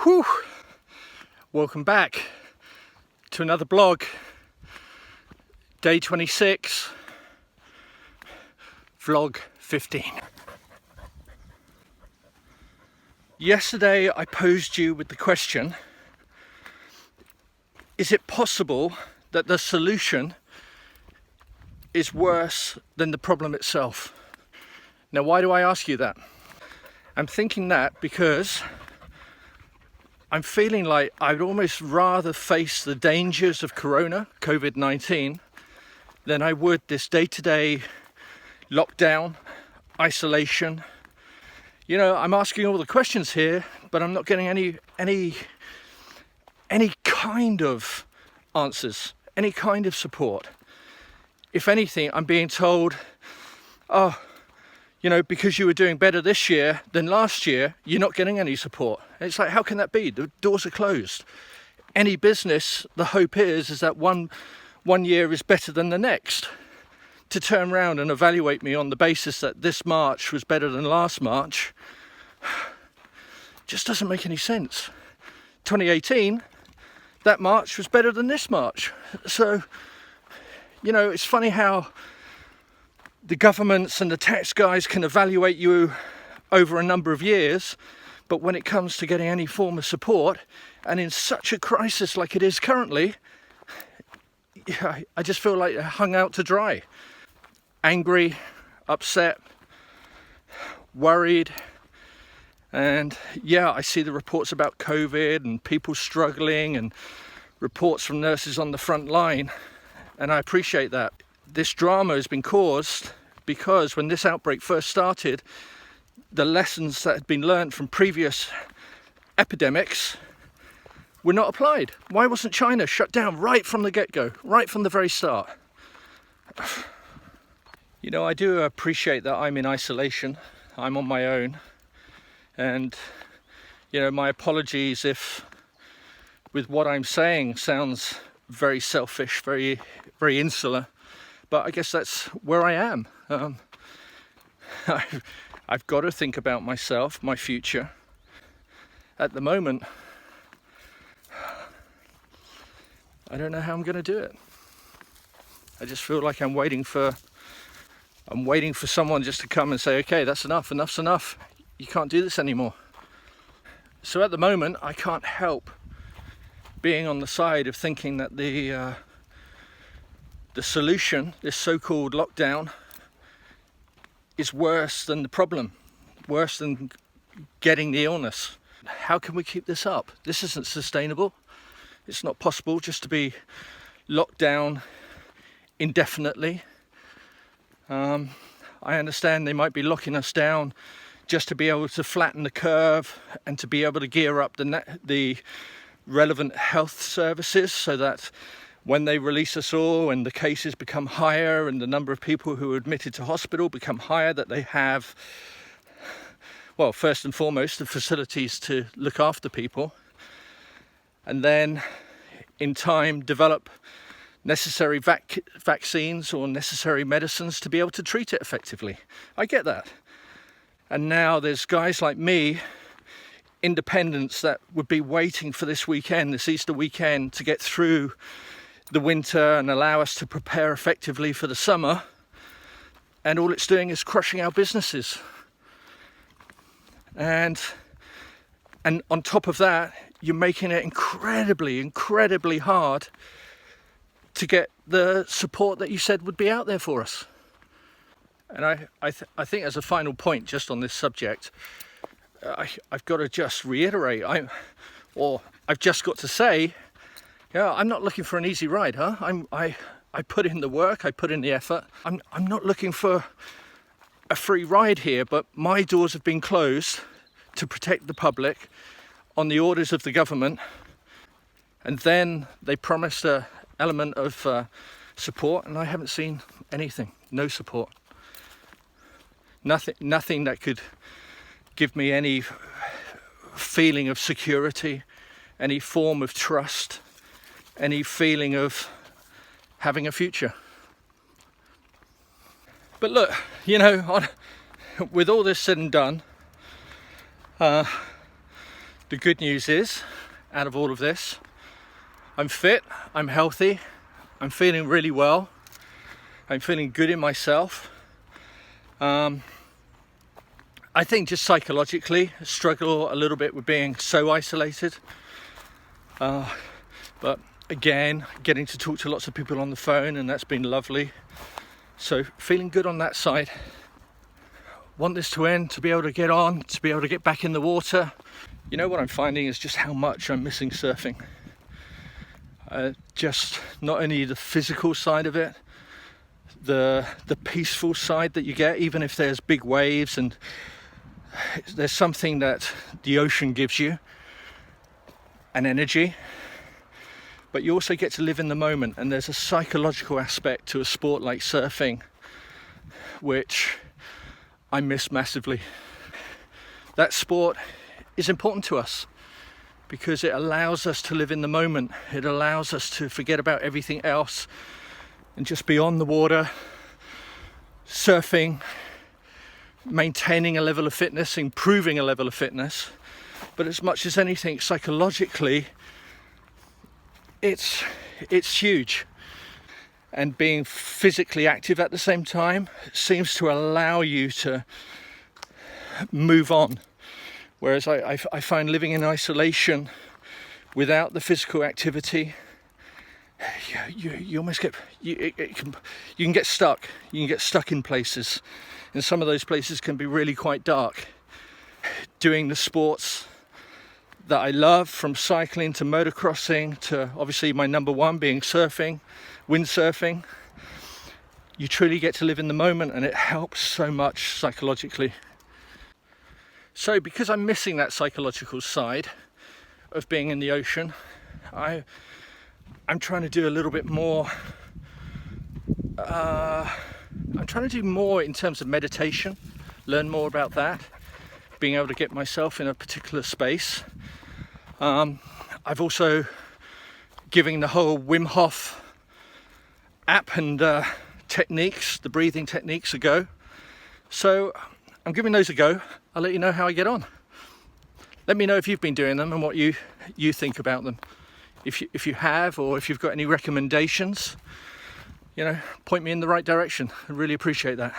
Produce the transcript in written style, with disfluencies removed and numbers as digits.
Whew. Welcome back to another blog. Day 26, vlog 15. Yesterday I posed you with the question, is it possible that the solution is worse than the problem itself? Now, why do I ask you that? I'm thinking that because I'm feeling like I'd almost rather face the dangers of Covid-19 than I would this day-to-day lockdown, isolation. You know, I'm asking all the questions here, but I'm not getting any kind of answers, any kind of support. If anything, I'm being told, oh, you know, because you were doing better this year than last year, you're not getting any support. It's like, how can that be? The doors are closed. Any business, the hope is that one year is better than the next. To turn around and evaluate me on the basis that this March was better than last March just doesn't make any sense. 2018, that March was better than this March. So, you know, it's funny how the governments and the tax guys can evaluate you over a number of years, but when it comes to getting any form of support, and in such a crisis like it is currently, I just feel like hung out to dry. Angry, upset, worried, and yeah, I see the reports about COVID and people struggling and reports from nurses on the front line, and I appreciate that. This drama has been caused because when this outbreak first started, the lessons that had been learned from previous epidemics were not applied. Why wasn't China shut down right from the get-go, right from the very start? You know, I do appreciate that I'm in isolation. I'm on my own. And, you know, my apologies if with what I'm saying sounds very selfish, very insular. But I guess that's where I am. I've got to think about myself, my future. At the moment, I don't know how I'm going to do it. I just feel like I'm waiting for someone just to come and say, okay, that's enough, enough's enough. You can't do this anymore. So at the moment, I can't help being on the side of thinking that the solution, this so-called lockdown, is worse than the problem, worse than getting the illness. How can we keep this up? This isn't sustainable. It's not possible just to be locked down indefinitely. I understand they might be locking us down just to be able to flatten the curve and to be able to gear up the relevant health services so that when they release us all and the cases become higher and the number of people who are admitted to hospital become higher, that they have, well, first and foremost, the facilities to look after people, and then in time develop necessary vaccines or necessary medicines to be able to treat it effectively. I get that. And now there's guys like me, independents, that would be waiting for this weekend, this Easter weekend, to get through the winter and allow us to prepare effectively for the summer, and all it's doing is crushing our businesses. And on top of that, you're making it incredibly hard to get the support that you said would be out there for us. And I think as a final point just on this subject, I've got to just reiterate, I've just got to say, yeah, I'm not looking for an easy ride, huh? I put in the work, I put in the effort. I'm not looking for a free ride here, but my doors have been closed to protect the public on the orders of the government. And then they promised an element of support, and I haven't seen anything, no support. Nothing that could give me any feeling of security, any form of trust, any feeling of having a future. But look, you know, with all this said and done, The good news is, out of all of this, I'm fit, I'm healthy, I'm feeling really well, I'm feeling good in myself. I think just psychologically, I struggle a little bit with being so isolated. But again, getting to talk to lots of people on the phone, and that's been lovely. So feeling good on that side. Want this to end, to be able to get on, to be able to get back in the water. You know what I'm finding is just how much I'm missing surfing. Just not only the physical side of it, the peaceful side that you get, even if there's big waves, and there's something that the ocean gives you, an energy, but you also get to live in the moment, and there's a psychological aspect to a sport like surfing which I miss massively. That sport is important to us because it allows us to live in the moment. It allows us to forget about everything else and just be on the water, surfing, maintaining a level of fitness, improving a level of fitness. But as much as anything, psychologically, it's huge. And being physically active at the same time seems to allow you to move on. Whereas I find living in isolation without the physical activity, you almost get, you can get stuck. You can get stuck in places. And some of those places can be really quite dark. Doing the sports that I love, from cycling to motocrossing to obviously my number one being surfing, windsurfing, you truly get to live in the moment, and it helps so much psychologically. So because I'm missing that psychological side of being in the ocean, I'm trying to do a little bit more. I'm trying to do more in terms of meditation, learn more about that, being able to get myself in a particular space. I've also given the whole Wim Hof app and techniques, the breathing techniques, a go. So I'm giving those a go. I'll let you know how I get on. Let me know if you've been doing them and what you think about them. If you have, or if you've got any recommendations, point me in the right direction. I really appreciate that.